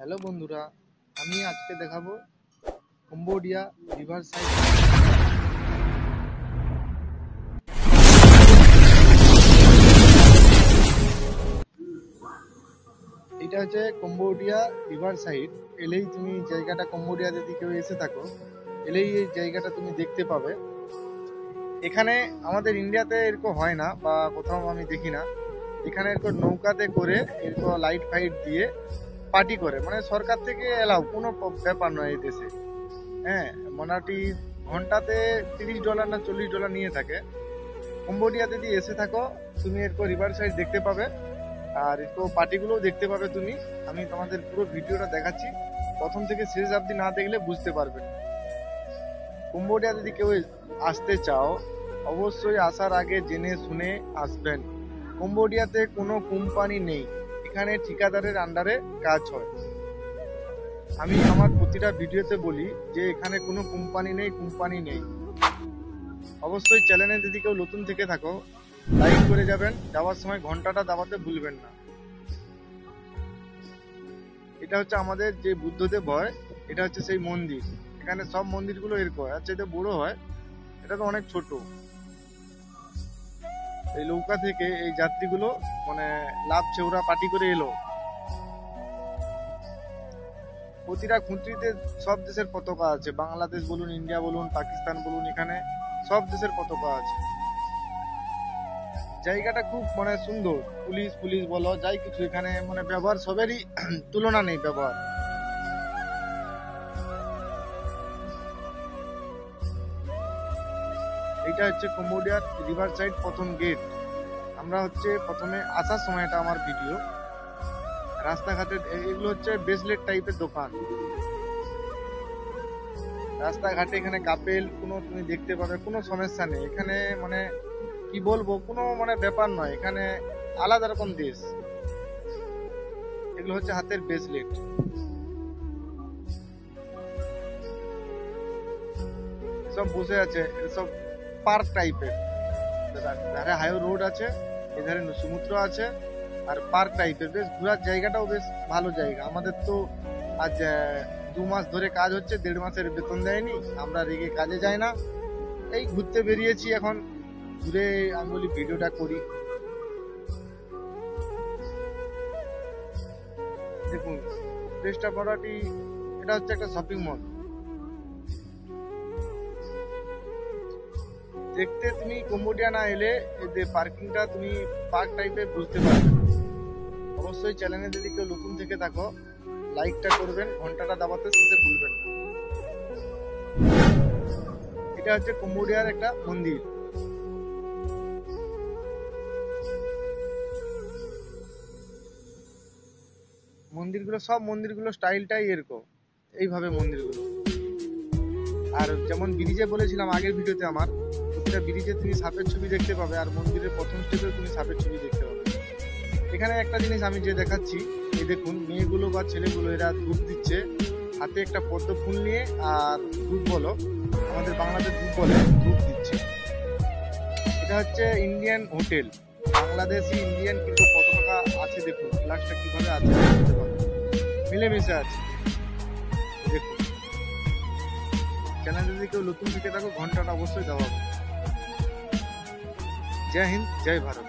Hello বন্ধুরা, আমি আজকে দেখাবো কম্বোডিয়া রিভার সাইড। এটা হচ্ছে কম্বোডিয়া রিভার সাইড। এলেই তুমি জায়গাটা, কম্বোডিয়া যদি কেউ এসে থাকো, এলেই এই জায়গাটা তুমি দেখতে পাবে। এখানে আমাদের ইন্ডিয়াতে এরকম হয় না, বা কোথাও আমি দেখি না। এখানে এরকম নৌকাতে করে এরকম লাইট ফাইট দিয়ে পার্টি করে, মানে সরকার থেকে এলাও, কোনো ব্যাপার নয় এই দেশে। হ্যাঁ, মোটামুটি ঘন্টাতে $30 না $40 নিয়ে থাকে। কম্বোডিয়া যদি এসে থাকো, তুমি এরকম রিভার সাইড দেখতে পাবে, আর এরকম পার্টিগুলোও দেখতে পাবে তুমি। আমি তোমাদের পুরো ভিডিওটা দেখাচ্ছি, প্রথম থেকে শেষ অবধি না দেখলে বুঝতে পারবে। কম্বোডিয়া যদি কেউ আসতে চাও, অবশ্যই আসার আগে জেনে শুনে আসবেন। কম্বোডিয়াতে কোনো কোম্পানি নেই, এখানে ঠিকাদারের আন্ডারে কাজ হয়। আমি আমার প্রতিটা ভিডিওতে বলি যে এখানে কোনো কোম্পানি নেই। অবশ্যই চ্যানেলে যদি কেউ নতুন থেকে থাকো, লাইক করে যাবেন, যাওয়ার সময় ঘন্টাটা দাবাতে ভুলবেন না। এটা হচ্ছে আমাদের যে বুদ্ধদেব হয়, এটা হচ্ছে সেই মন্দির। এখানে সব মন্দিরগুলো এরকম হয়, আচ্ছা এটা বড় হয়, এটা তো অনেক ছোট। এই নৌকা থেকে এই যাত্রীগুলো মানে লাভ ছেউরা পার্টি করে এলো। প্রতিটা খুঁটিতে সব দেশের পতাকা আছে, বাংলাদেশ বলুন, ইন্ডিয়া বলুন, পাকিস্তান বলুন, এখানে সব দেশের পতাকা আছে। জায়গাটা খুব মানে সুন্দর। পুলিশ বলো, যাই কিছু এখানে মানে ব্যবহার সবেরই তুলনা নেই ব্যবহার। এইটা হচ্ছে কম্বোডিয়ার রিভার সাইড প্রথম গেট। আমরা হচ্ছে প্রথমে আসার সময়, এটা আমার ভিডিও, রাস্তাঘাটের এগুলো হচ্ছে ব্রেসলেট টাইপের দোকান। রাস্তাঘাটে এখানে কাপেল কোনো তুমি দেখতে পাবে, কোনো সমস্যা নেই এখানে। মানে কি বলবো, কোনো মানে ব্যাপার নয়, এখানে আলাদা রকম দেশ। এগুলো হচ্ছে হাতের ব্রেসলেট। সব বসে আছে, সব পার্ক টাইপের। ধারে হাই রোড আছে, এধারে সমুদ্র আছে, আর পার্ক টাইপের। বেশ ঘোরার জায়গাটাও বেশ ভালো জায়গা। আমাদের তো আজ 2 মাস ধরে কাজ হচ্ছে, 1.5 মাসের বেতন দেয়নি, আমরা রেগে কাজে যাই না। এই ঘুরতে বেরিয়েছি, এখন ঘুরে আমি বলি ভিডিওটা করি। দেখুন প্লেসটা মোটামুটি, এটা হচ্ছে একটা শপিং মল। দেখতে তুমি কম্বোডিয়া না এলে এদের পার্কিংটা তুমি পার্ক টাইপের বুঝতে পারবে। অবশ্যই চ্যানেলে যদি কেউ নতুন থেকে থাকো, লাইকটা করবেন, ঘন্টাটা দাবাতে শেষে ভুলবেন না। এটা হচ্ছে কম্বোডিয়ার একটা মন্দির। সব মন্দিরগুলো স্টাইলটাই এরকম, এইভাবে মন্দিরগুলো। আর যেমন ব্রিজে বলেছিলাম আগের ভিডিওতে, আমার প্রতিটা ব্রিজে তুমি সাপের ছবি দেখতে পাবে, আর মন্দিরের প্রথম স্টেপেও তুমি সাপের ছবি দেখতে পাবে। এখানে একটা জিনিস আমি যে দেখাচ্ছি, এই দেখুন মেয়েগুলো বা ছেলেগুলো এরা ধূপ দিচ্ছে, হাতে একটা পদ্ম ফুল নিয়ে, আর ধূপ বলো, আমাদের বাংলাদেশ ধূপ বলে, ধূপ দিচ্ছে। এটা হচ্ছে ইন্ডিয়ান হোটেল, বাংলাদেশি ইন্ডিয়ান, কিন্তু কত টাকা আছে দেখুন, ফ্লাক্সটা কিভাবে আছে মিলেমিশে আছে। দেখুন চ্যানেল যদি কেউ নতুন থেকে থাকো, ঘন্টাটা অবশ্যই দেওয়া হবে। জয় হিন্দ, জয় ভারত।